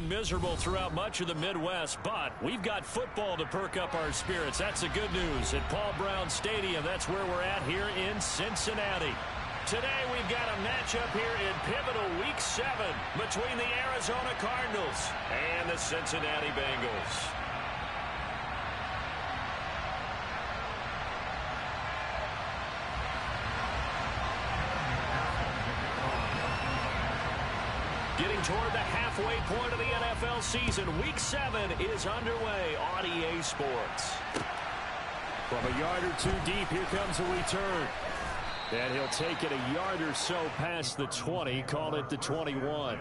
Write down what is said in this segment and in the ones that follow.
miserable throughout much of the Midwest, but we've got football to perk up our spirits. That's the good news. At Paul Brown Stadium, that's where we're at here in Cincinnati. Today we've got a matchup here in pivotal Week 7 between the Arizona Cardinals and the Cincinnati Bengals. Getting toward the halfway point of the NFL season, Week 7 is underway on EA Sports. From a yard or two deep, here comes a return. And he'll take it a yard or so past the 20, call it the 21.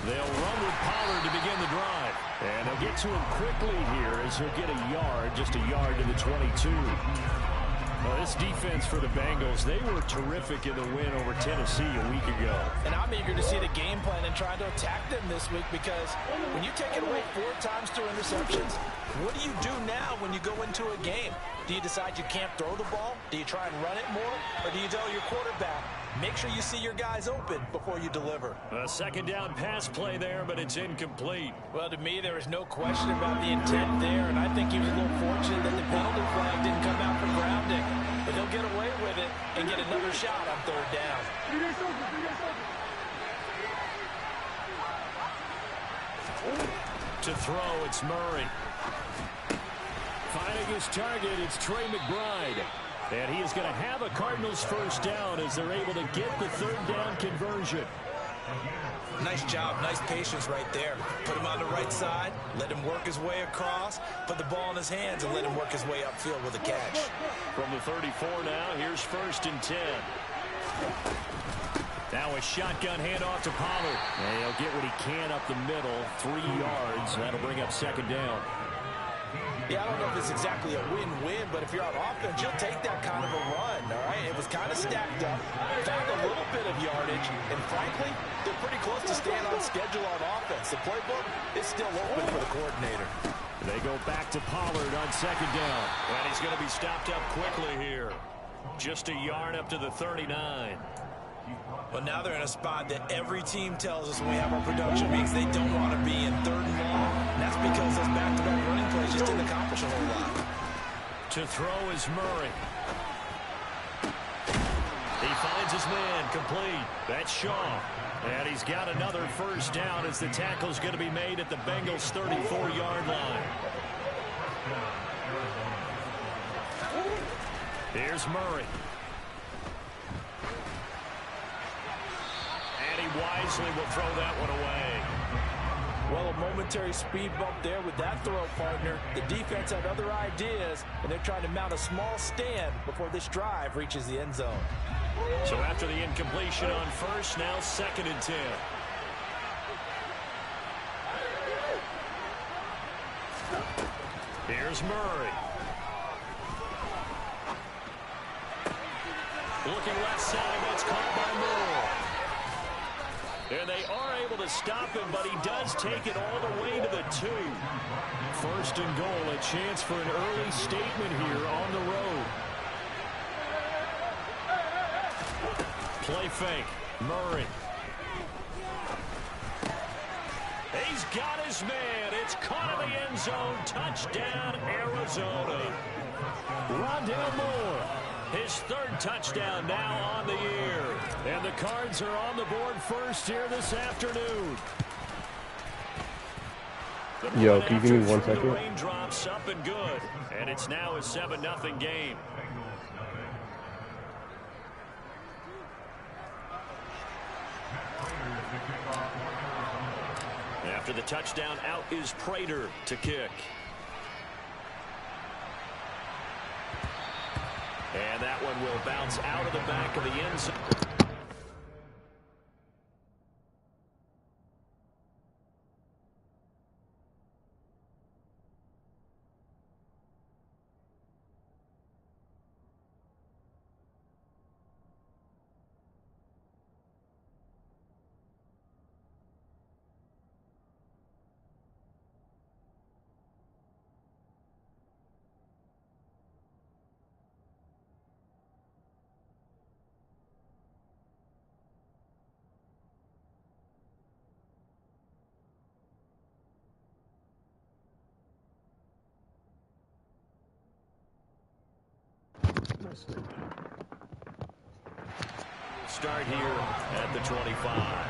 They'll run with Pollard to begin the drive. And they'll get to him quickly here as he'll get a yard, just a yard to the 22. Well, this defense for the Bengals, they were terrific in the win over Tennessee a week ago. And I'm eager to see the game plan and trying to attack them this week, because when you take it away 4 times through interceptions, what do you do now when you go into a game? Do you decide you can't throw the ball? Do you try and run it more? Or do you tell your quarterback, make sure you see your guys open before you deliver? A second down pass play there, but it's incomplete. Well, to me, there is no question about the intent there, and I think he was a little fortunate that the penalty flag didn't come out for grounding. But he'll get away with it and get another shot on 3rd down. To throw, it's Murray. Finding his target, it's Trey McBride. And he is going to have a Cardinals first down as they're able to get the 3rd down conversion. Nice job, nice patience right there. Put him on the right side, let him work his way across, put the ball in his hands, and let him work his way upfield with a catch. From the 34 now, here's 1st and 10. Now a shotgun handoff to Pollard. And he'll get what he can up the middle, 3 yards. That'll bring up 2nd down. Yeah, I don't know if it's exactly a win-win, but if you're on offense, you'll take that kind of a run, all right? It was kind of stacked up, found a little bit of yardage, and frankly, they're pretty close to staying on schedule on offense. The playbook is still open for the coordinator. They go back to Pollard on 2nd down. And he's going to be stopped up quickly here. Just a yard up to the 39. But now they're in a spot that every team tells us when we have our production meetings they don't want to be in 3rd and long. And that's because those back-to-back running plays just didn't accomplish a whole lot. To throw is Murray. He finds his man complete. That's Shaw. And he's got another first down as the tackle's going to be made at the Bengals' 34-yard line. Here's Murray. Wisely will throw that one away. Well, a momentary speed bump there with that throw, partner. The defense had other ideas, and they're trying to mount a small stand before this drive reaches the end zone. So after the incompletion on 1st, now 2nd and 10. Here's Murray. Looking left side, that's caught by Moore. And they are able to stop him, but he does take it all the way to the 2. 1st and goal, a chance for an early statement here on the road. Play fake, Murray. He's got his man. It's caught in the end zone. Touchdown, Arizona. Rondale Moore. His 3rd touchdown now on the year. And the Cards are on the board first here this afternoon. Yo, can you give me 1 second? Raindrops up and good. And it's now a 7-0 game. After the touchdown, out is Prater to kick. And that one will bounce out of the back of the end zone. Start here at the 25.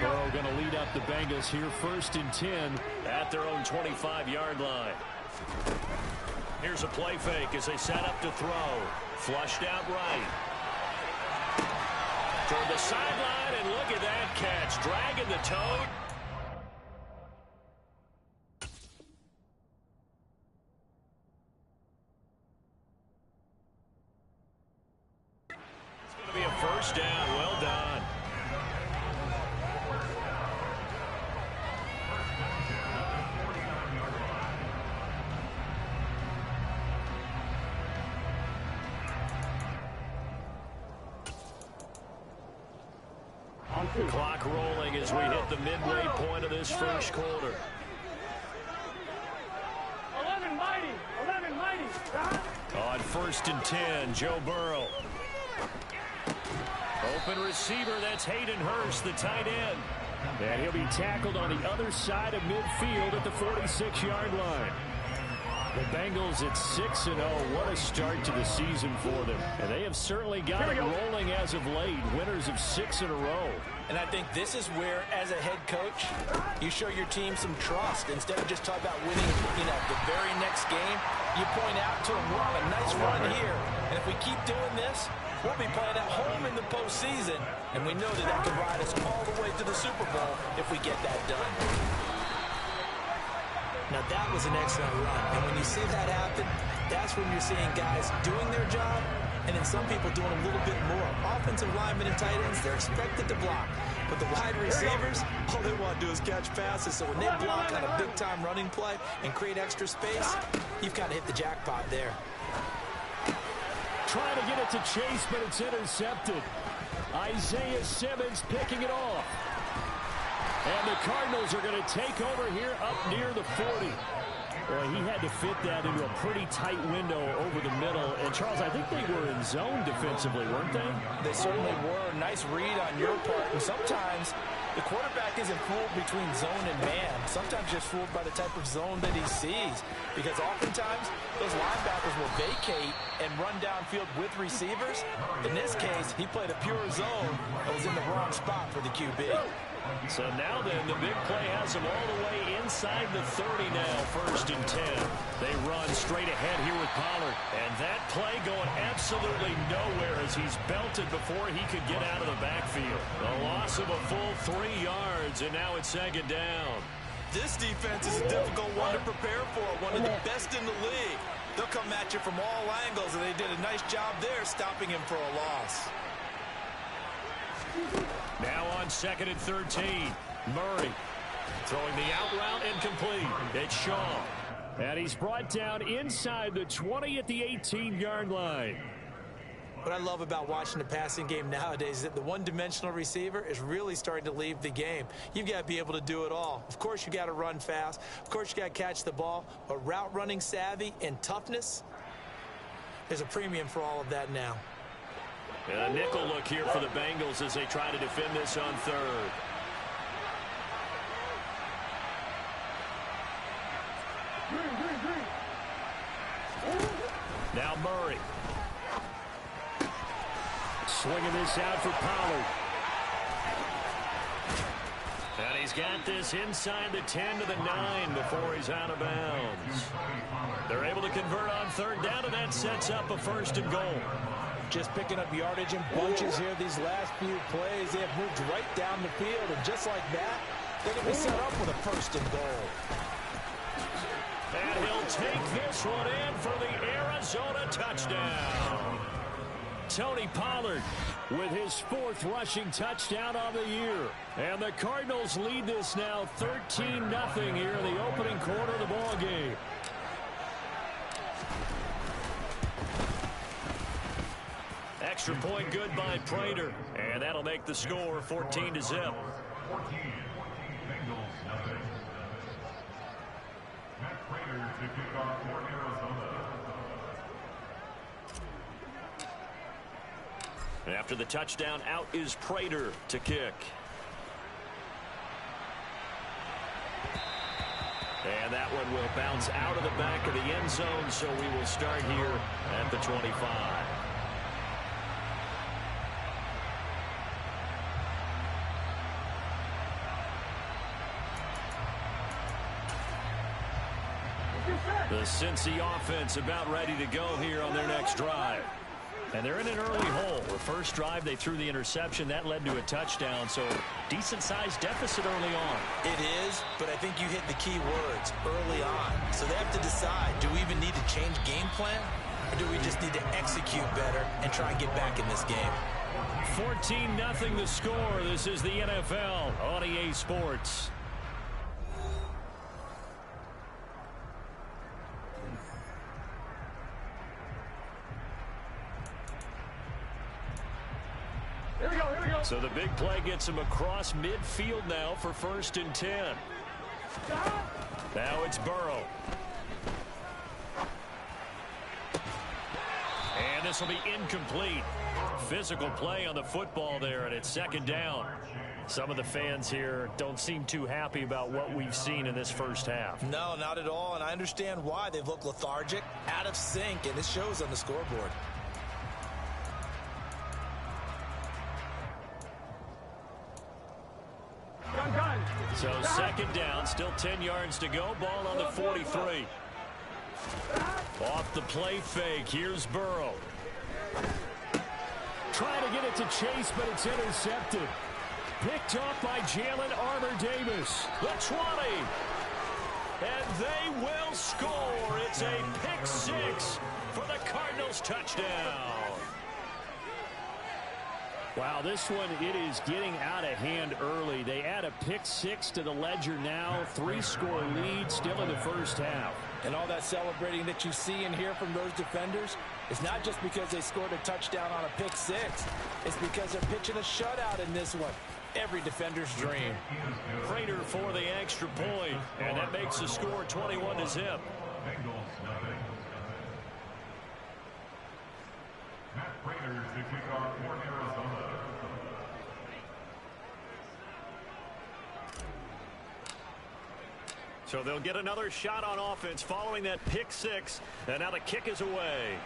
Burrow going to lead up the Bengals here, 1st and 10 at their own 25-yard line. Here's a play fake as they set up to throw. Flushed out right. Toward the sideline, and look at that catch. Dragging the toad. It's going to be a 1st down. Well done. Clock rolling as we hit the midway point of this 1st quarter. 11 mighty. On 1st and 10, Joe Burrow. Open receiver, that's Hayden Hurst, the tight end. And he'll be tackled on the other side of midfield at the 46-yard line. The Bengals at 6-0. What a start to the season for them. And they have certainly got it rolling as of late. Winners of 6 in a row. And I think this is where, as a head coach, you show your team some trust. Instead of just talking about winning, the very next game, you point out to them, we're on a nice run here. And if we keep doing this, we'll be playing at home in the postseason. And we know that can ride us all the way to the Super Bowl if we get that done. Now, that was an excellent run. And when you see that happen, that's when you're seeing guys doing their job and then some people doing a little bit more. Offensive linemen and tight ends, they're expected to block. But the wide receivers, all they want to do is catch passes. So when they block on a big-time running play and create extra space, you've kind of hit the jackpot there. Trying to get it to Chase, but it's intercepted. Isaiah Simmons picking it off. And the Cardinals are going to take over here up near the 40. Well, he had to fit that into a pretty tight window over the middle. And, Charles, I think they were in zone defensively, weren't they? They certainly were. Nice read on your part. And sometimes the quarterback isn't fooled between zone and man. Sometimes just fooled by the type of zone that he sees. Because oftentimes those linebackers will vacate and run downfield with receivers. In this case, he played a pure zone and was in the wrong spot for the QB. So now then, the big play has them all the way inside the 30 now, 1st and 10. They run straight ahead here with Pollard. And that play going absolutely nowhere as he's belted before he could get out of the backfield. A loss of a full 3 yards, and now it's 2nd down. This defense is a difficult one to prepare for, one of the best in the league. They'll come at you from all angles, and they did a nice job there stopping him for a loss. Now on 2nd and 13, Murray throwing the out route incomplete. It's Shaw. And he's brought down inside the 20 at the 18-yard line. What I love about watching the passing game nowadays is that the one-dimensional receiver is really starting to leave the game. You've got to be able to do it all. Of course, you got to run fast. Of course, you got to catch the ball. But route running savvy and toughness, there's a premium for all of that now. And a nickel look here for the Bengals as they try to defend this on 3rd. Now Murray. Swinging this out for Pollard. And he's got this inside the 10 to the 9 before he's out of bounds. They're able to convert on 3rd down, and that sets up a 1st and goal. Just picking up yardage in bunches here these last few plays. They have moved right down the field, and just like that, they're going to be set up with a 1st and goal. And he'll take this one in for the Arizona touchdown. Tony Pollard with his 4th rushing touchdown of the year. And the Cardinals lead this now 13-0 here in the opening quarter of the ball game. Extra point good by Prater. And that'll make the score 14-0. After the touchdown, out is Prater to kick. And that one will bounce out of the back of the end zone, so we will start here at the 25. The Cincy offense about ready to go here on their next drive. And they're in an early hole. The first drive, they threw the interception. That led to a touchdown, so decent-sized deficit early on. It is, but I think you hit the key words, early on. So they have to decide, do we even need to change game plan, or do we just need to execute better and try and get back in this game? 14-0 the score. This is the NFL on EA Sports. So the big play gets him across midfield now for 1st and 10. Now it's Burrow. And this will be incomplete. Physical play on the football there, and it's 2nd down. Some of the fans here don't seem too happy about what we've seen in this first half. No, not at all, and I understand why. They've looked lethargic, out of sync, and it shows on the scoreboard. So 2nd down, still 10 yards to go. Ball on the 43. Off the play fake. Here's Burrow. Trying to get it to Chase, but it's intercepted. Picked off by Jalen Armour-Davis. The 20. And they will score. It's a pick 6 for the Cardinals touchdown. Wow, this one, it is getting out of hand early. They add a pick 6 to the ledger now. 3-score lead still in the first half. And all that celebrating that you see and hear from those defenders, it's not just because they scored a touchdown on a pick 6. It's because they're pitching a shutout in this one. Every defender's dream. Prater for the extra point, and that makes the score 21-0. So they'll get another shot on offense following that pick 6, and now the kick is away.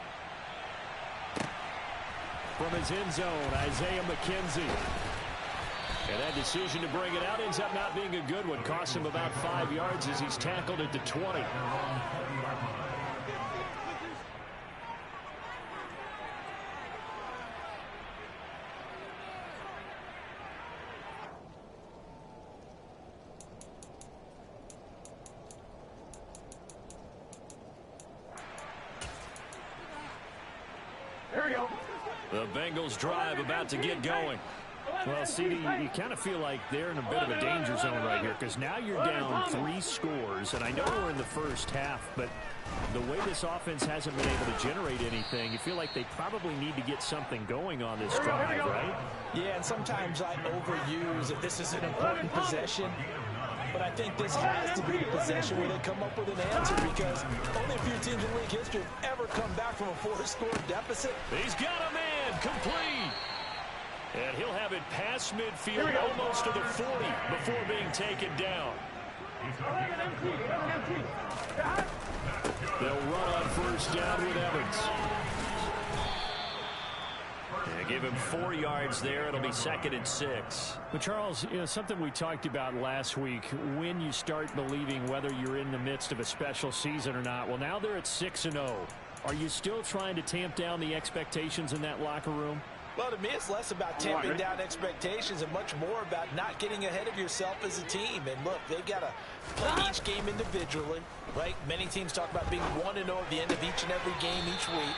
From his end zone, Isaiah McKenzie. And that decision to bring it out ends up not being a good one. Costs him about 5 yards as he's tackled at the 20. The Bengals drive about to get going. Well, CD, you kind of feel like they're in a bit of a danger zone right here because now you're down 3 scores, and I know we're in the first half, but the way this offense hasn't been able to generate anything, you feel like they probably need to get something going on this drive, right? Yeah, and sometimes I overuse it. This is an important possession. But I think this has to be the possession where they come up with an answer because only a few teams in league history have ever come back from a 4-score deficit. He's got a man complete. And he'll have it past midfield almost to the 40 before being taken down. They'll run on 1st down with Evans. And give him 4 yards there. It'll be 2nd and 6. But, Charles, you know, something we talked about last week, when you start believing whether you're in the midst of a special season or not. Well, now they're at 6-0. Are you still trying to tamp down the expectations in that locker room? Well, to me, it's less about tamping down expectations and much more about not getting ahead of yourself as a team. And look, they've got to play each game individually, right? Many teams talk about being 1-0 at the end of each and every game each week.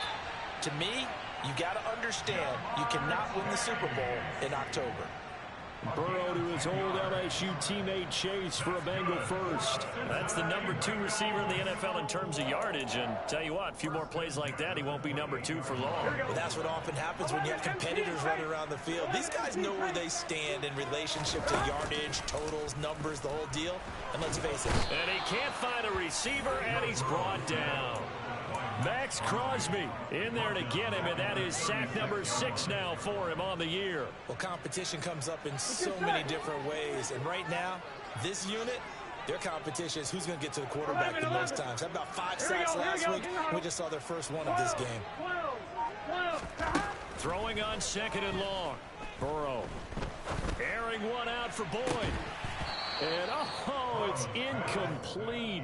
To me, you got to understand you cannot win the Super Bowl in October. Burrow to his old LSU teammate Chase for a Bengal first. That's the number 2 receiver in the NFL in terms of yardage. And tell you what, a few more plays like that, he won't be number 2 for long. Well, that's what often happens when you have competitors running around the field. These guys know where they stand in relationship to yardage, totals, numbers, the whole deal. And let's face it. And he can't find a receiver, and he's brought down. Max Crosby in there to get him, and that is sack number 6 now for him on the year. Well, competition comes up in so many different ways, and right now, this unit, their competition is who's going to get to the quarterback the most times. How about 5 sacks last week? We just saw their first one of this game. Throwing on 2nd and long. Burrow airing one out for Boyd. And, oh, it's incomplete.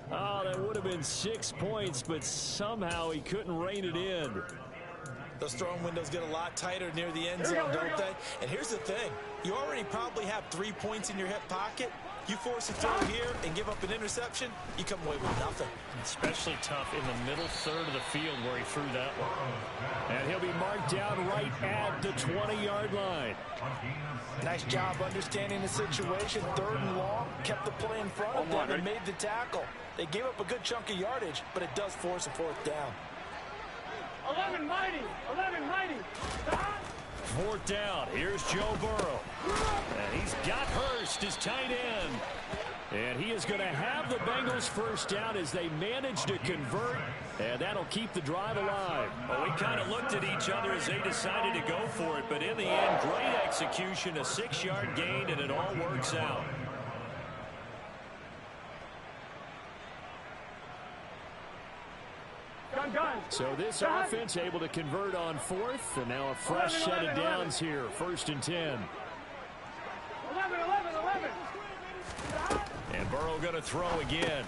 Oh, that would have been 6 points, but somehow he couldn't rein it in. Those throwing windows get a lot tighter near the end zone, don't they? And here's the thing. You already probably have 3 points in your hip pocket. You force a throw here and give up an interception, you come away with nothing. Especially tough in the middle third of the field where he threw that one. And he'll be marked down right at the 20-yard line. Nice job understanding the situation. 3rd and long, kept the play in front of them and made the tackle. They gave up a good chunk of yardage, but it does force a 4th down. 11 mighty. 11 mighty. 4th down. Here's Joe Burrow. And he's got Hurst, his tight end. And he is going to have the Bengals first down as they manage to convert. And that'll keep the drive alive. Well, we kind of looked at each other as they decided to go for it. But in the end, great execution, a 6-yard gain, and it all works out. So this offense able to convert on 4th, and now a fresh set of downs here. 1st and 10. 11. And Burrow going to throw again.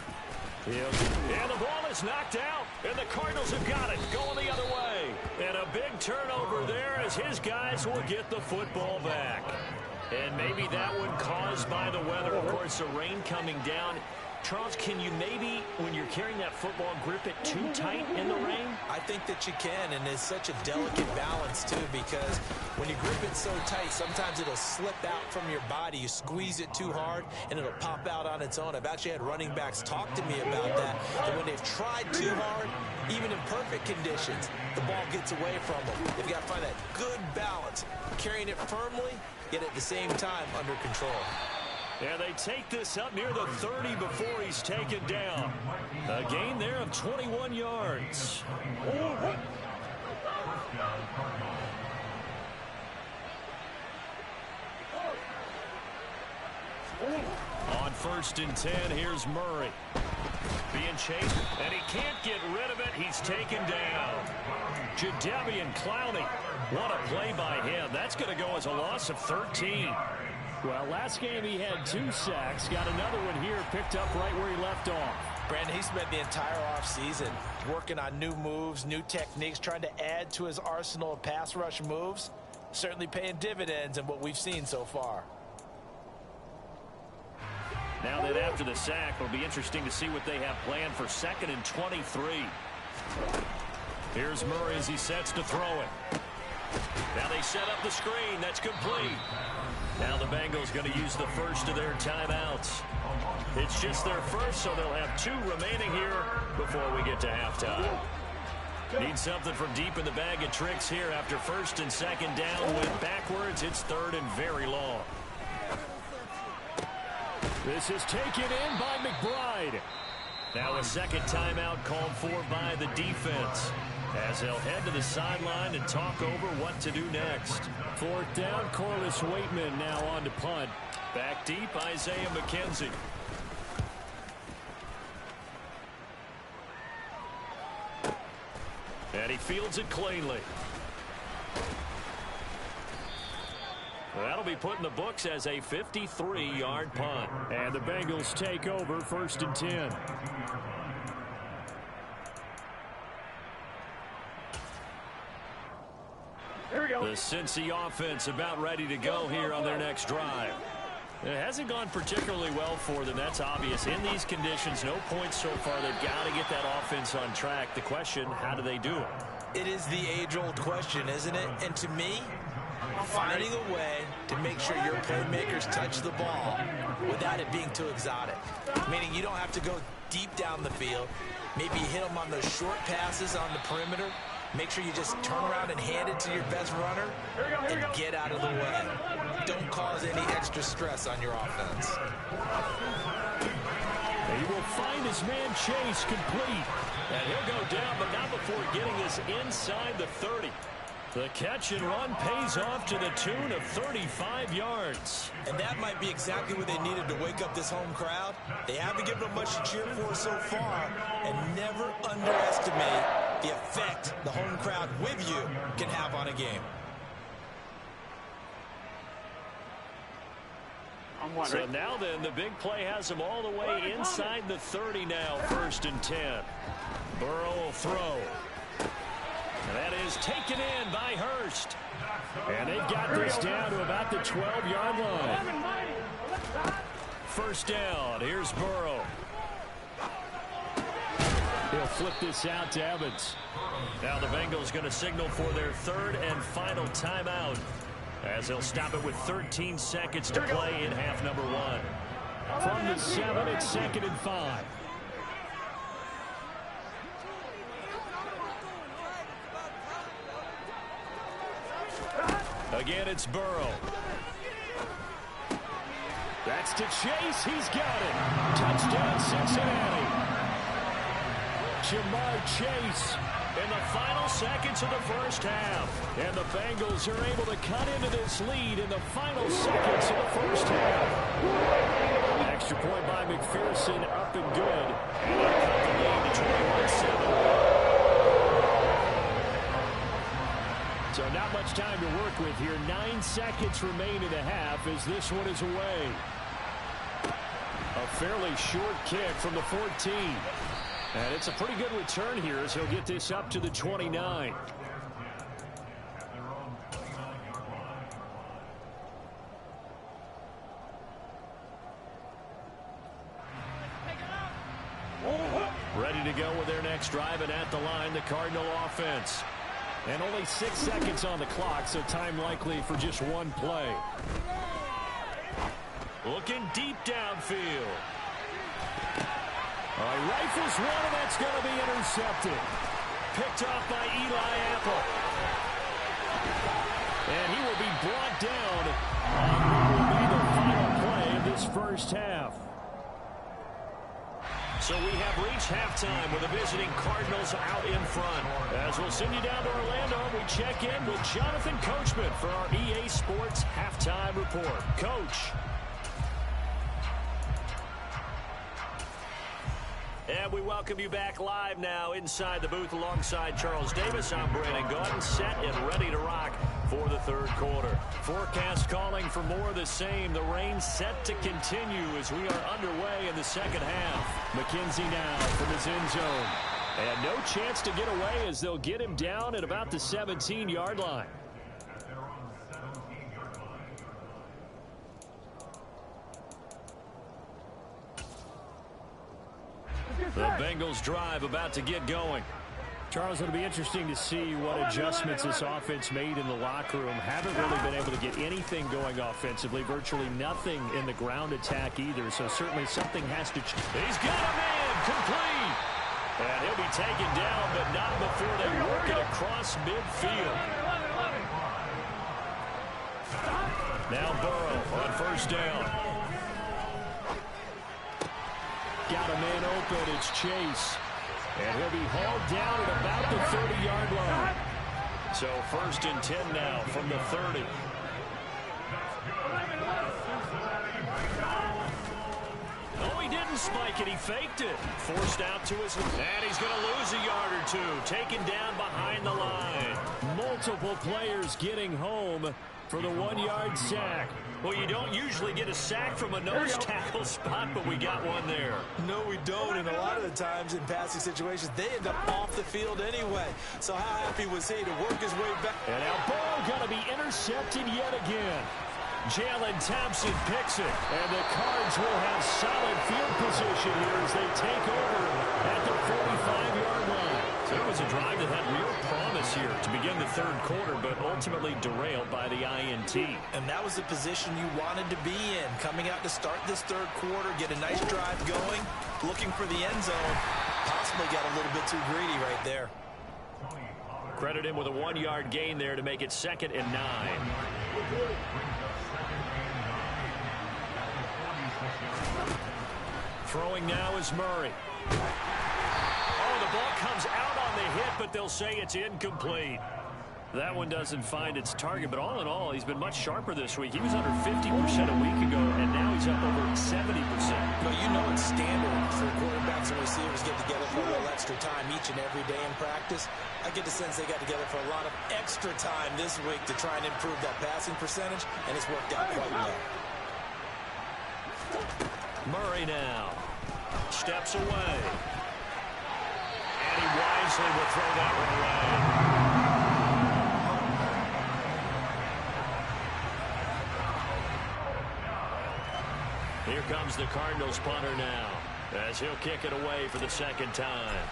And the ball is knocked out, and the Cardinals have got it, going the other way. And a big turnover there as his guys will get the football back. And maybe that one caused by the weather. Of course, the rain coming down. Charles, can you maybe, when you're carrying that football, grip it too tight in the rain? I think that you can, and it's such a delicate balance, too, because when you grip it so tight, sometimes it'll slip out from your body. You squeeze it too hard, and it'll pop out on its own. I've actually had running backs talk to me about that, and when they've tried too hard, even in perfect conditions, the ball gets away from them. They've got to find that good balance, carrying it firmly, yet at the same time under control. And they take this up near the 30 before he's taken down. A gain there of 21 yards. On 1st and 10, here's Murray. Being chased, and he can't get rid of it. He's taken down. Jadeveon Clowney. What a play by him. That's going to go as a loss of 13. Well, last game he had 2 sacks. Got another one here, picked up right where he left off. Brandon, he spent the entire offseason working on new moves, new techniques, trying to add to his arsenal of pass rush moves. Certainly paying dividends in what we've seen so far. Now that after the sack, it'll be interesting to see what they have planned for 2nd and 23. Here's Murray as he sets to throw it. Now they set up the screen. That's complete. Now the Bengals going to use the first of their timeouts. It's just their first, so they'll have 2 remaining here before we get to halftime. Need something from deep in the bag of tricks here after 1st and 2nd down. Went backwards. It's 3rd and very long. This is taken in by McBride. Now a 2nd timeout called for by the defense, as they'll head to the sideline and talk over what to do next. 4th down, Corliss Waitman now on to punt. Back deep, Isaiah McKenzie. And he fields it cleanly. That'll be put in the books as a 53-yard punt. And the Bengals take over 1st and 10. Here we go. The Cincy offense about ready to go here on their next drive. It hasn't gone particularly well for them. That's obvious. In these conditions, no points so far. They've got to get that offense on track. The question, how do they do it? It is the age-old question, isn't it? And to me, finding a way to make sure your playmakers touch the ball without it being too exotic. Meaning you don't have to go deep down the field. Maybe you hit them on those short passes on the perimeter. Make sure you just turn around and hand it to your best runner and get out of the way. Don't cause any extra stress on your offense. He will find his man Chase complete. And he'll go down, but not before getting this inside the 30. The catch and run pays off to the tune of 35 yards. And that might be exactly what they needed to wake up this home crowd. They haven't given them much to cheer for so far. And never underestimate the effect the home crowd with you can have on a game. So now then, the big play has him all the way inside the 30 now, 1st and 10. Burrow will throw. And that is taken in by Hurst. And they've got this down to about the 12-yard line. 1st down. Here's Burrow. He'll flip this out to Evans. Now the Bengals going to signal for their 3rd and final timeout, as they'll stop it with 13 seconds to play in half number 1. From the 7, it's 2nd and 5. Again, it's Burrow. That's to Chase. He's got it. Touchdown, Cincinnati. Jamar Chase in the final seconds of the 1st half. And the Bengals are able to cut into this lead in the final seconds of the 1st half. Extra point by McPherson, up and good. And they cut the lead to 21-7. So not much time to work with here. 9 seconds remain in the half as this one is away. A fairly short kick from the 14. And it's a pretty good return here as he'll get this up to the 29. Ready to go with their next drive, and at the line, the Cardinal offense. And only 6 seconds on the clock, so time likely for just one play. Looking deep downfield. All right, rifles one, and that's going to be intercepted. Picked off by Eli Apple. And he will be brought down on what will be the final play of this 1st half. So we have reached halftime with the visiting Cardinals out in front. As we'll send you down to Orlando, we check in with Jonathan Coachman for our EA Sports Halftime Report. Coach. And we welcome you back live now inside the booth alongside Charles Davis. I'm Brandon Gaudin, set and ready to rock for the 3rd quarter. Forecast calling for more of the same. The rain set to continue as we are underway in the 2nd half. McKenzie now from his end zone. And no chance to get away as they'll get him down at about the 17-yard line. The Bengals drive about to get going. Charles, it'll be interesting to see what adjustments this offense made in the locker room. Haven't really been able to get anything going offensively. Virtually nothing in the ground attack either. So certainly something has to change. He's got a man complete. And he'll be taken down, but not before they work it across midfield. Now Burrow on 1st down. Got a man open. It's Chase. And he'll be hauled down at about the 30-yard line. So 1st and 10 now from the 30. Oh, he didn't spike it. He faked it. Forced out to his... And he's going to lose a yard or two. Taken down behind the line. Multiple players getting home for the 1-yard sack. Well, you don't usually get a sack from a nose tackle spot, but we got one there. No, we don't, and a lot of the times in passing situations, they end up off the field anyway. So how happy was he to work his way back? And now ball going to be intercepted yet again. Jalen Thompson picks it, and the Cards will have solid field position here as they take over at the 45-yard line. So it was a drive that had real promise here to begin the third quarter, but ultimately derailed by the INT. And that was the position you wanted to be in. Coming out to start this third quarter, get a nice drive going, looking for the end zone. Possibly got a little bit too greedy right there. Credit him with a 1-yard gain there to make it 2nd and 9. Throwing now is Murray. Oh, the ball comes out on the hit, but they'll say it's incomplete. That one doesn't find its target, but all in all, he's been much sharper this week. He was under 50% a week ago, and now he's up over 70%. Well, you know it's standard for quarterbacks and receivers get together for a little extra time each and every day in practice. I get the sense they got together for a lot of extra time this week to try and improve that passing percentage, and it's worked out quite well. Murray now steps away. And he wisely will throw that one away. Here comes the Cardinals punter now, as he'll kick it away for the second time.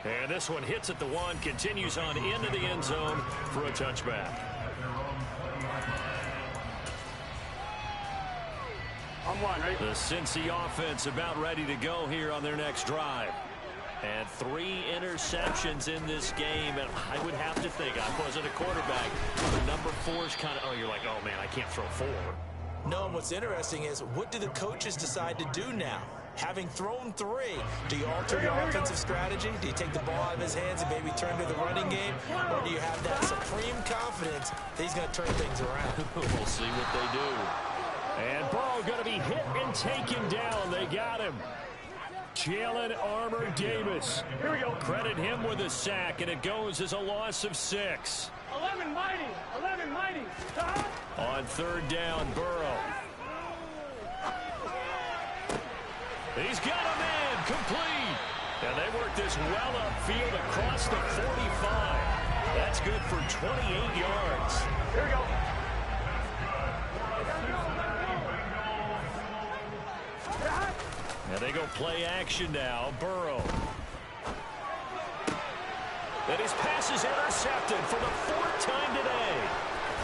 And this one hits at the 1, continues on into the end zone for a touchback. I'm one, right? The Cincy offense about ready to go here on their next drive. And 3 interceptions in this game, and I would have to think, I wasn't a quarterback, the number 4 is kind of, oh, you're like, oh, man, I can't throw 4. No, and what's interesting is, what do the coaches decide to do now? Having thrown 3, do you alter your offensive strategy? Do you take the ball out of his hands and maybe turn to the running game? Or do you have that supreme confidence that he's going to turn things around? We'll see what they do. And Burrow going to be hit and taken down. They got him. Jalen Armour-Davis. Here we go. Credit him with a sack, and it goes as a loss of 6. 11 mighty. 11 mighty. On 3rd down, Burrow. He's got a man complete. And they work this well upfield across the 45. That's good for 28 yards. Here we go. And they go play action now. Burrow. And his pass is intercepted for the 4th time today.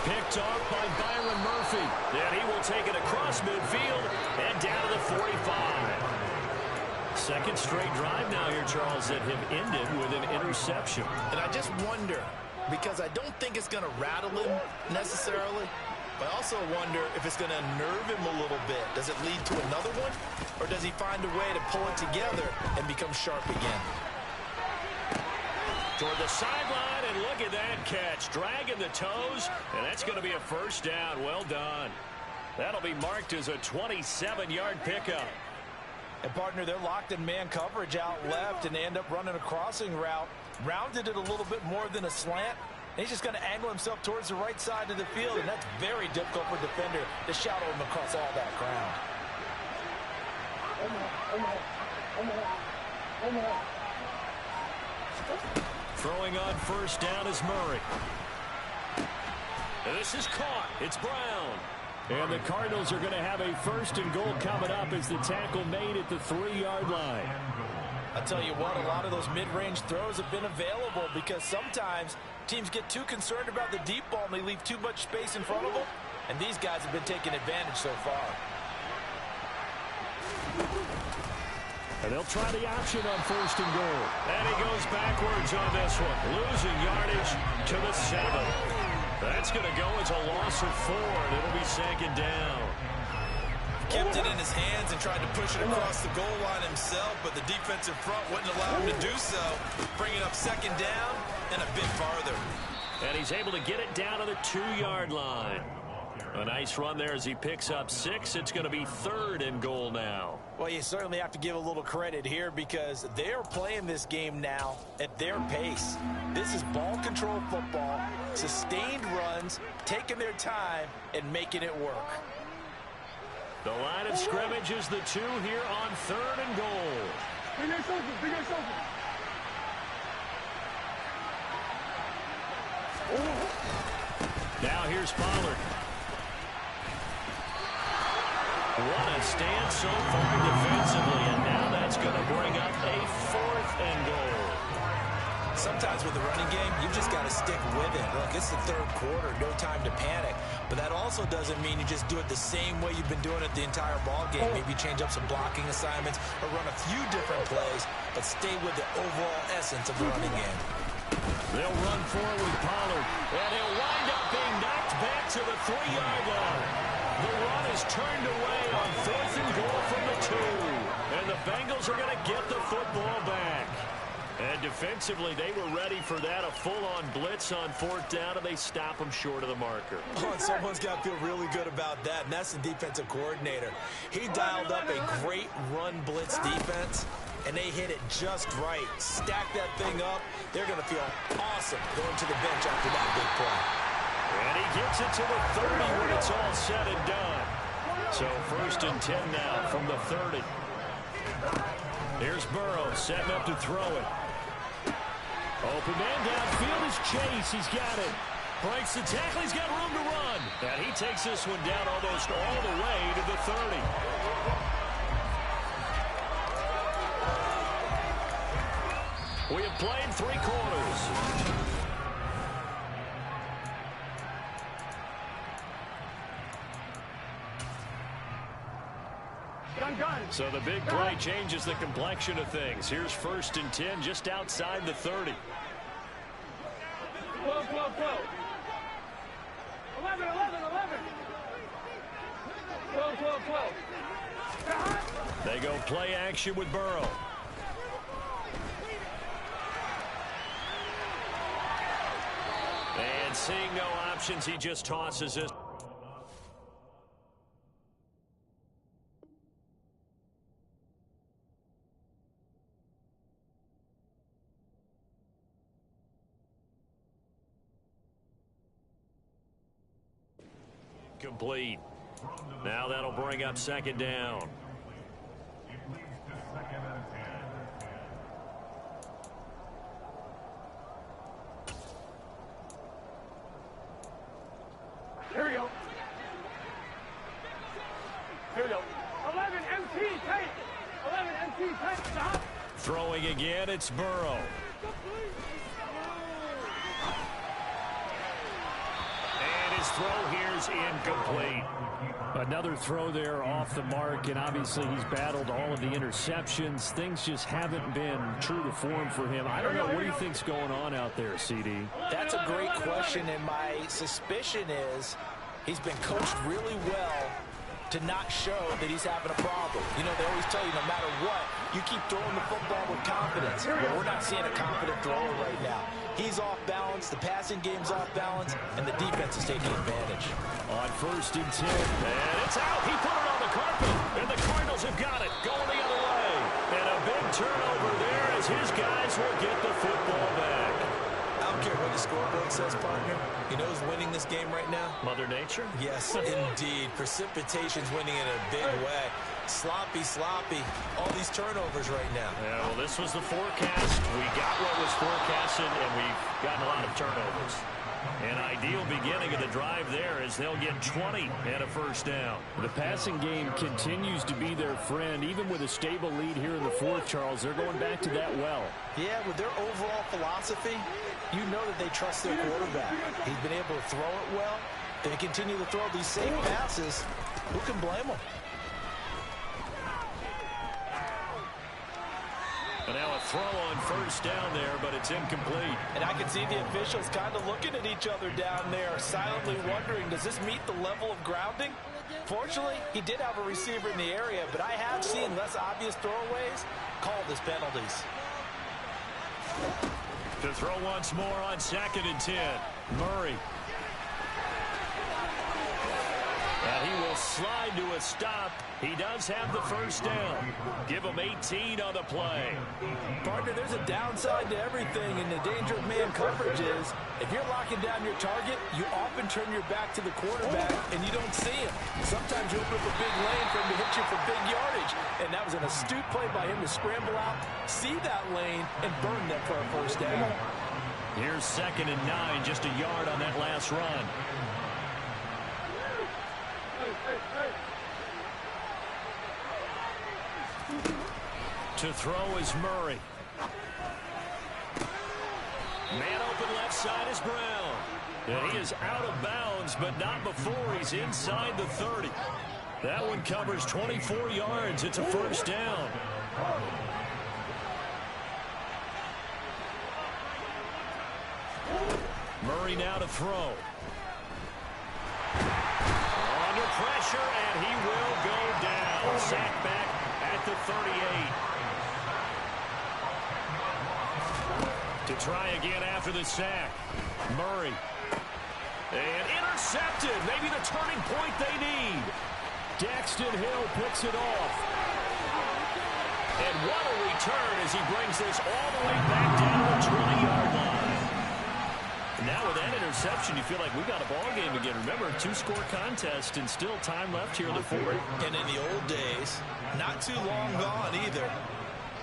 Picked off by Byron Murphy. And he will take it across midfield and down to the 45. Second straight drive now here, Charles, that have ended with an interception. And I just wonder, because I don't think it's going to rattle him necessarily, but I also wonder if it's going to nerve him a little bit. Does it lead to another one? Or does he find a way to pull it together and become sharp again? Toward the sideline, and look at that catch. Dragging the toes, and that's going to be a first down. Well done. That'll be marked as a 27-yard pickup. And, partner, they're locked in man coverage out left, and they end up running a crossing route. Rounded it a little bit more than a slant. And he's just going to angle himself towards the right side of the field, and that's very difficult for a defender to shadow him across all that ground. Throwing on 1st down is Murray. And this is caught. It's Brown. And the Cardinals are going to have a 1st and goal coming up as the tackle made at the 3-yard line. I tell you what, a lot of those mid-range throws have been available because sometimes teams get too concerned about the deep ball and they leave too much space in front of them. And these guys have been taking advantage so far. And they'll try the option on 1st and goal. And he goes backwards on this one. Losing yardage to the 7. That's going to go as a loss of 4, and it'll be 2nd down. Kept it in his hands and tried to push it across the goal line himself, but the defensive front wouldn't allow him to do so. Bringing up 2nd down and a bit farther. And he's able to get it down to the 2-yard line. A nice run there as he picks up 6. It's going to be 3rd and goal now. Well, you certainly have to give a little credit here because they're playing this game now at their pace. This is ball control football, sustained runs, taking their time, and making it work. The line of scrimmage is the 2 here on 3rd and goal. Big ass open, big ass open. Now here's Pollard. What a stand so far defensively, and now that's going to bring up a 4th and goal. Sometimes with the running game, you've just got to stick with it. Look, it's the 3rd quarter, no time to panic. But that also doesn't mean you just do it the same way you've been doing it the entire ball game. Maybe change up some blocking assignments or run a few different plays, but stay with the overall essence of the running game. They'll run forward with Pollard, and he'll wind up being knocked back to the 3-yard line. The run is turned away on 4th and goal from the 2. And the Bengals are going to get the football back. And defensively, they were ready for that, a full-on blitz on 4th down, and they stop them short of the marker. Oh, and someone's got to feel really good about that, and that's the defensive coordinator. He dialed up a great run blitz defense, and they hit it just right. Stack that thing up. They're going to feel awesome going to the bench after that big play. And he gets it to the 30 when it's all said and done. So 1st and 10 now from the 30. Here's Burrow setting up to throw it. Open man downfield is Chase. He's got it. Breaks the tackle. He's got room to run. And he takes this one down almost all the way to the 30. We have played 3 quarters. So the big play changes the complexion of things. Here's 1st and 10 just outside the 30. 12. 11. 12. They go play action with Burrow. And seeing no options, he just tosses it. Complete. Now that'll bring up 2nd down. Here we go. 11 MT tight. 11 MT tight. Stop. Throwing again, it's Burrow. And his throw here's incomplete. Another throw there off the mark, and obviously he's battled all of the interceptions. Things just haven't been true to form for him. I don't know what he thinks going on out there, CD. That's a great question, and my suspicion is he's been coached really well to not show that he's having a problem. You know, they always tell you no matter what, you keep throwing the football with confidence. Well, we're not seeing a confident thrower right now. He's off balance, the passing game's off balance, and the defense is taking advantage. On 1st and 10, and it's out. He put it on the carpet, and the Cardinals have got it, going the other way. And a big turnover there as his guys will get the football back. I don't care what the scoreboard says, partner. You know who's winning this game right now? Mother Nature? Yes, indeed. Precipitation's winning in a big way. Sloppy. All these turnovers right now. Yeah, well, this was the forecast. We got what was forecasted, and we've gotten a lot of turnovers. An ideal beginning of the drive there as they'll get 20 and a 1st down. The passing game continues to be their friend. Even with a stable lead here in the 4th, Charles, they're going back to that well. Yeah, with their overall philosophy, you know that they trust their quarterback. He's been able to throw it well. They continue to throw these safe passes. Who can blame them? And now a throw on 1st down there, but it's incomplete. And I can see the officials kind of looking at each other down there, silently wondering, does this meet the level of grounding? Fortunately, he did have a receiver in the area, but I have seen less obvious throwaways called as penalties. To throw once more on 2nd and 10. Murray. And he will slide to a stop. He does have the 1st down. Give him 18 on the play. Partner, there's a downside to everything, and the danger of man coverage is if you're locking down your target, you often turn your back to the quarterback, and you don't see him. Sometimes you open up a big lane for him to hit you for big yardage, and that was an astute play by him to scramble out, see that lane, and burn them for a 1st down. Here's 2nd and 9, just a yard on that last run. To throw is Murray. Man open left side is Brown. And he is out of bounds, but not before he's inside the 30. That one covers 24 yards. It's a first down. Murray now to throw. Under pressure, and he will go down. Sacked back at the 38. To try again after the sack. Murray. And intercepted. Maybe the turning point they need. Daxton Hill picks it off. And what a return as he brings this all the way back down to the 20-yard line. Now with that interception, you feel like we got a ball game again. Remember, 2-score contest and still time left here in the fourth. And in the old days, not too long gone either.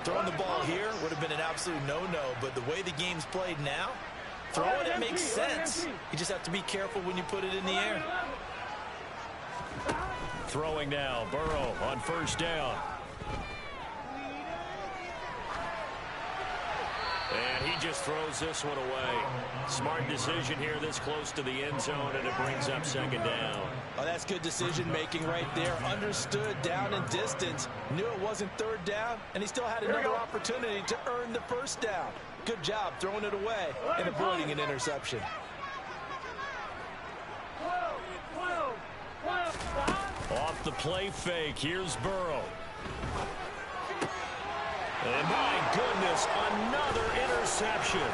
Throwing the ball here would have been an absolute no-no, but the way the game's played now, throwing it makes sense. You just have to be careful when you put it in the air. Throwing now, Burrow on first down. And he just throws this one away. Smart decision here this close to the end zone, and it brings up second down. Oh, that's good decision-making right there. Understood down and distance. Knew it wasn't third down, and he still had another opportunity to earn the first down. Good job throwing it away and avoiding an interception. Off the play fake, here's Burrow. And my goodness, another interception.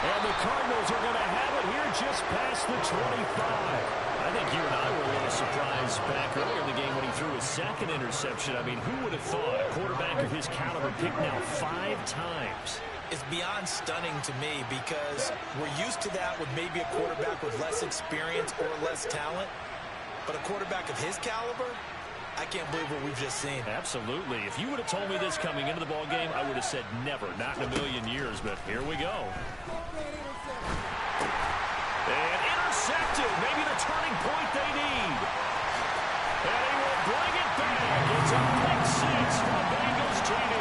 And the Cardinals are going to have it here just past the 25. I think you and I were a little surprised back earlier in the game when he threw his second interception. I mean, who would have thought a quarterback of his caliber picked now 5 times? It's beyond stunning to me because we're used to that with maybe a quarterback with less experience or less talent. But a quarterback of his caliber, I can't believe what we've just seen. Absolutely. If you would have told me this coming into the ball game, I would have said never, not in a million years, but here we go. And intercepted, maybe the turning point they need. And he will bring it back. It's a pick six for Bengals TD.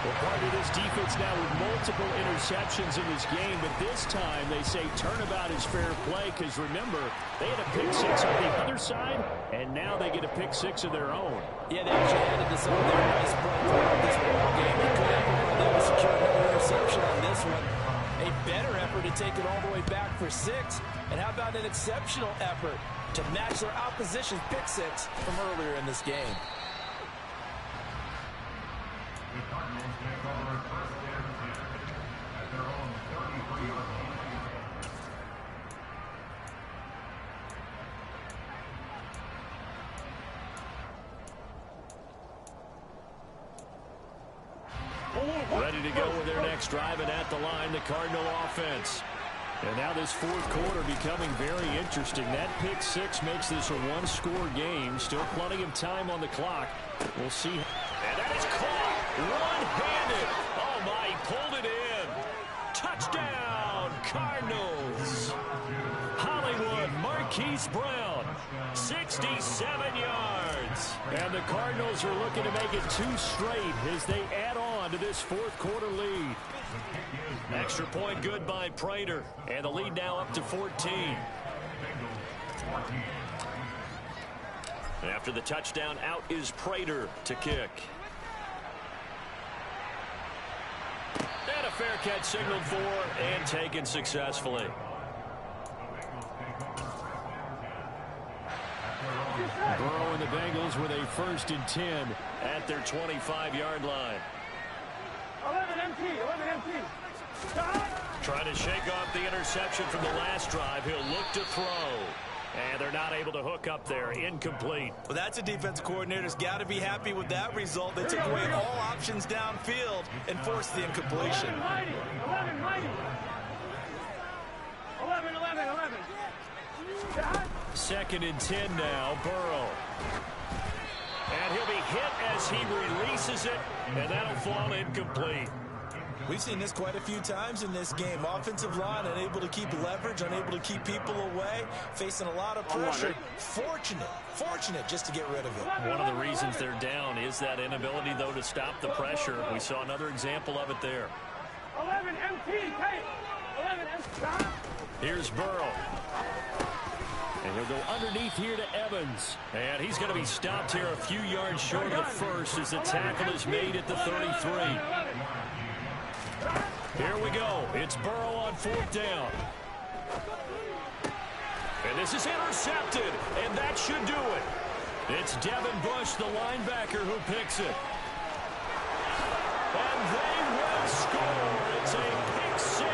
Well, part of this defense now with multiple interceptions in this game, but this time they say turnabout is fair play because, remember, they had a pick six on the other side, and now they get a pick six of their own. Yeah, they actually added this on their nice play throughout this ball game. A good effort by them to secure another interception on this one. A better effort to take it all the way back for 6. And how about an exceptional effort to match their opposition's pick six from earlier in this game? Ready to go with their next drive, and at the line, the Cardinal offense. And now this fourth quarter becoming very interesting. That pick six makes this a 1-score game. Still plenty of time on the clock. We'll see. And that is caught one-handed. Oh, my, he pulled it in. Touchdown, Cardinals. Hollywood, Marquise Brown, 67 yards. And the Cardinals are looking to make it 2 straight as they add on to this fourth quarter lead. Extra point good by Prater. And the lead now up to 14. After the touchdown, out is Prater to kick. And a fair catch signaled for and taken successfully. Burrow and the Bengals with a 1st and 10 at their 25-yard line. 11 MT, 11 MT. Trying to shake off the interception from the last drive. He'll look to throw. And they're not able to hook up there. Incomplete. Well, that's a defense coordinator's got to be happy with that result. They took away all options downfield and forced the incompletion. 11, 11, 11, 11. 2nd and 10 now, Burrow. And he'll be hit as he releases it, and that'll fall incomplete. We've seen this quite a few times in this game. Offensive line unable to keep leverage, unable to keep people away, facing a lot of pressure. Fortunate just to get rid of it. One of the reasons they're down is that inability, though, to stop the pressure. We saw another example of it there. 11 MT, take. 11 MT. Here's Burrow. And he'll go underneath here to Evans. And he's going to be stopped here a few yards short of the first as the tackle is made at the 33. Here we go. It's Burrow on 4th down. And this is intercepted, and that should do it. It's Devin Bush, the linebacker, who picks it. And they will score. It's a pick 6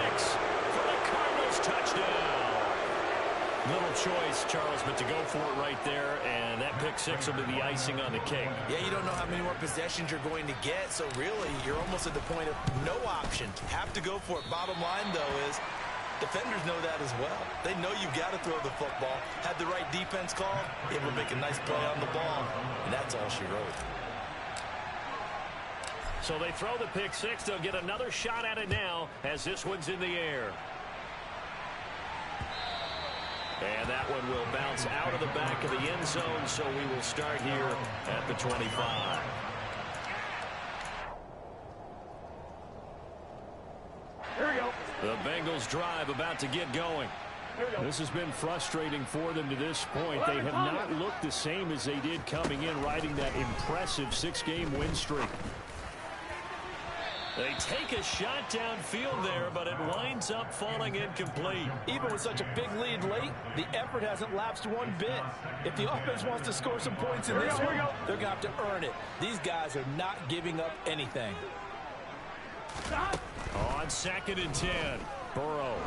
for the Cardinals touchdown. Little choice, Charles, but to go for it right there, and that pick 6 will be the icing on the cake. Yeah, you don't know how many more possessions you're going to get, so really you're almost at the point of no option. Have to go for it. Bottom line, though, is defenders know that as well. They know you've got to throw the football. Had the right defense call, able to make a nice play on the ball, and that's all she wrote. So they throw the pick 6. They'll get another shot at it now as this one's in the air. And that one will bounce out of the back of the end zone, so we will start here at the 25. Here we go. The Bengals drive about to get going. This has been frustrating for them to this point. They have not looked the same as they did coming in, riding that impressive 6-game win streak. They take a shot downfield there, but it winds up falling incomplete. Even with such a big lead late, the effort hasn't lapsed one bit. If the offense wants to score some points in this one, they're going to have to earn it. These guys are not giving up anything. On 2nd and 10, Burrow.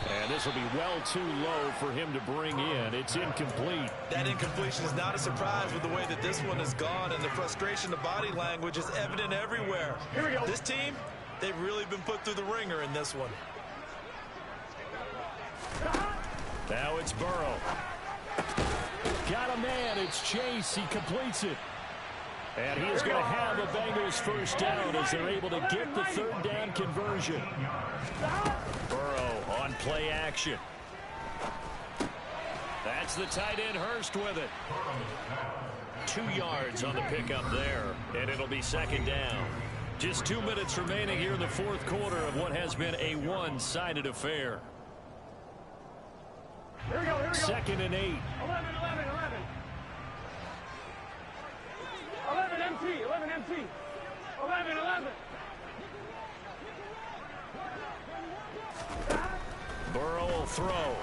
And this will be well too low for him to bring in. It's incomplete. That incompletion is not a surprise with the way that this one has gone, and the frustration, the body language is evident everywhere. Here we go. This team, they've really been put through the ringer in this one. Now it's Burrow. Got a man. It's Chase. He completes it. And he is going to have a Bengals first down as they're able to get the 3rd down conversion. Burrow on play action. That's the tight end Hurst with it. 2 yards on the pickup there, and it'll be 2nd down. Just 2 minutes remaining here in the 4th quarter of what has been a one-sided affair. Here we go. 2nd and 8. 11. 11 MT. 11 MT. 11. Burrow will throw.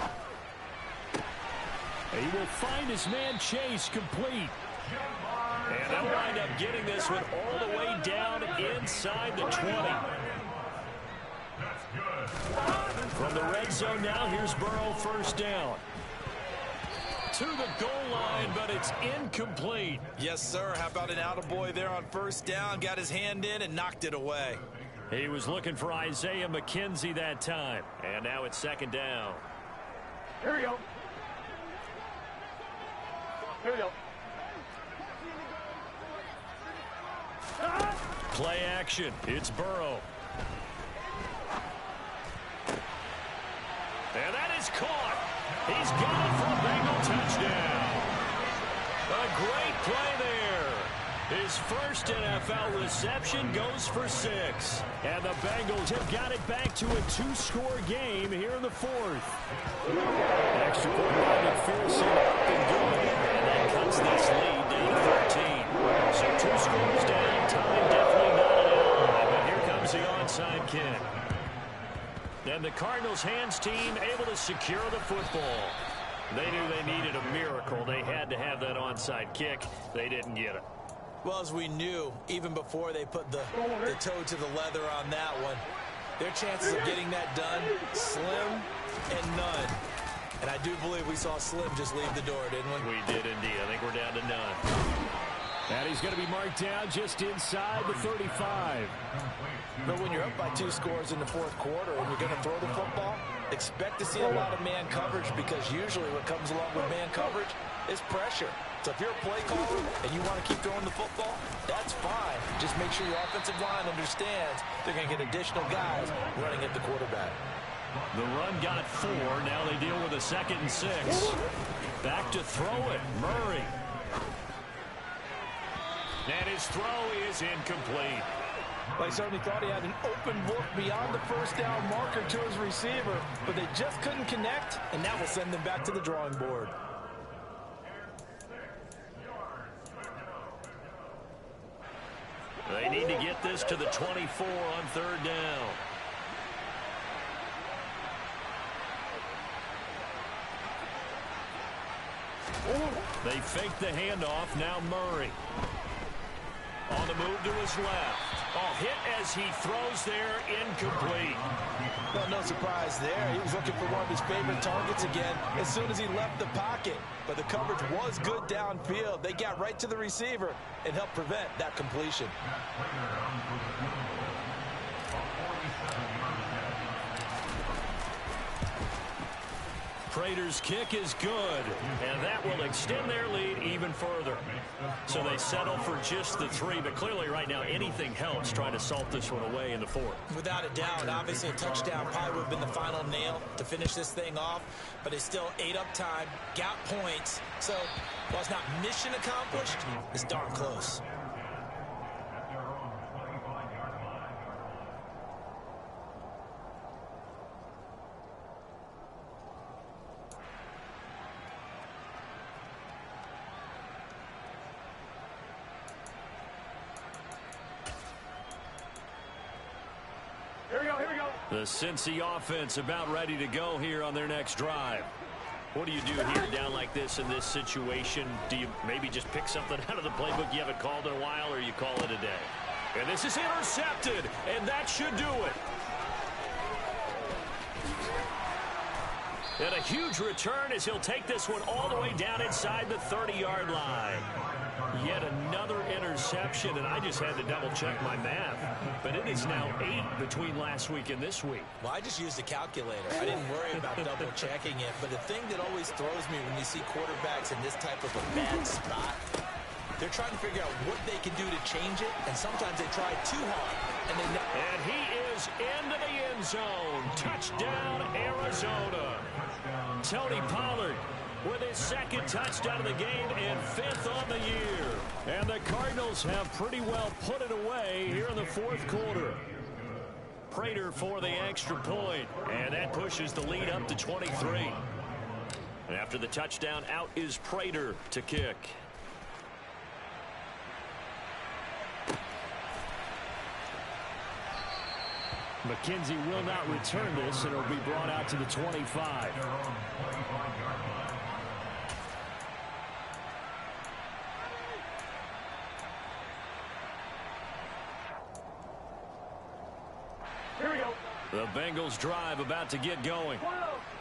He will find his man Chase complete. And they'll wind up getting this one all the way down inside the 20. From the red zone now, here's Burrow first down. To the goal line, but it's incomplete. Yes, sir. How about an attaboy there on first down? Got his hand in and knocked it away. He was looking for Isaiah McKenzie that time. And now it's 2nd down. Here we go. Play action. It's Burrow. And that is caught. He's got it for a Bengal touchdown. A great play there. His first NFL reception goes for 6. And the Bengals have got it back to a 2-score game here in the 4th. Extra point by McPherson up and good. And that cuts this lead down to 13. So 2 scores down. Time definitely not an ally. But here comes the onside kick. And the Cardinals' hands team able to secure the football. They knew they needed a miracle. They had to have that onside kick. They didn't get it. Well, as we knew, even before they put the toe to the leather on that one, their chances of getting that done, slim and none. And I do believe we saw Slim just leave the door, didn't we? We did indeed. I think we're down to none. And he's going to be marked down just inside the 35. But when you're up by 2 scores in the 4th quarter and you're going to throw the football, expect to see a lot of man coverage, because usually what comes along with man coverage is pressure. So if you're a play caller and you want to keep throwing the football, that's fine. Just make sure your offensive line understands they're going to get additional guys running at the quarterback. The run got 4. Now they deal with a 2nd and 6. Back to throw it. Murray. And his throw is incomplete. Well, he certainly thought he had an open look beyond the first down marker to his receiver, but they just couldn't connect, and that will send them back to the drawing board. They need to get this to the 24 on 3rd down. They fake the handoff. Now Murray. On the move to his left. Oh, hit as he throws there, incomplete. Well, no surprise there. He was looking for one of his favorite targets again as soon as he left the pocket. But the coverage was good downfield. They got right to the receiver and helped prevent that completion. Prater's kick is good, and that will extend their lead even further. So they settle for just the 3, but clearly right now anything helps trying to salt this one away in the 4th. Without a doubt, obviously a touchdown probably would have been the final nail to finish this thing off, but it's still ate up time, got points. So while it's not mission accomplished, it's darn close. The Cincy offense about ready to go here on their next drive. What do you do here down like this in this situation? Do you maybe just pick something out of the playbook you haven't called in a while, or you call it a day? And this is intercepted, and that should do it. And a huge return as he'll take this one all the way down inside the 30-yard line. Yet another interception, and I just had to double-check my math. But it is now 8 between last week and this week. Well, I just used a calculator. I didn't worry about double-checking it. But the thing that always throws me when you see quarterbacks in this type of a bad spot, they're trying to figure out what they can do to change it, and sometimes they try too hard. And he is into the end zone. Touchdown, Arizona. Tony Pollard with his 2nd touchdown of the game and 5th on the year. And the Cardinals have pretty well put it away here in the 4th quarter. Prater for the extra point, and that pushes the lead up to 23. And after the touchdown, out is Prater to kick. McKenzie will not return this, and it'll be brought out to the 25. Here we go. The Bengals drive about to get going.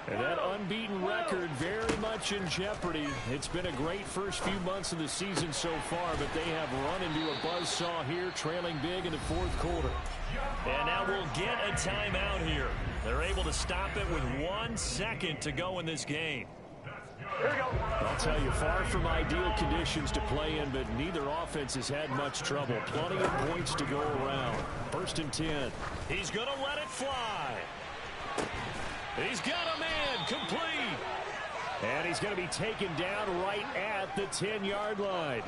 And that unbeaten record very much in jeopardy. It's been a great first few months of the season so far, but they have run into a buzzsaw here, trailing big in the 4th quarter. And now we'll get a timeout here. They're able to stop it with 1 second to go in this game. Here we go. I'll tell you, far from ideal conditions to play in, but neither offense has had much trouble. Plenty of points to go around. 1st and 10. He's going to let it fly. He's got a man complete. And he's going to be taken down right at the 10-yard line.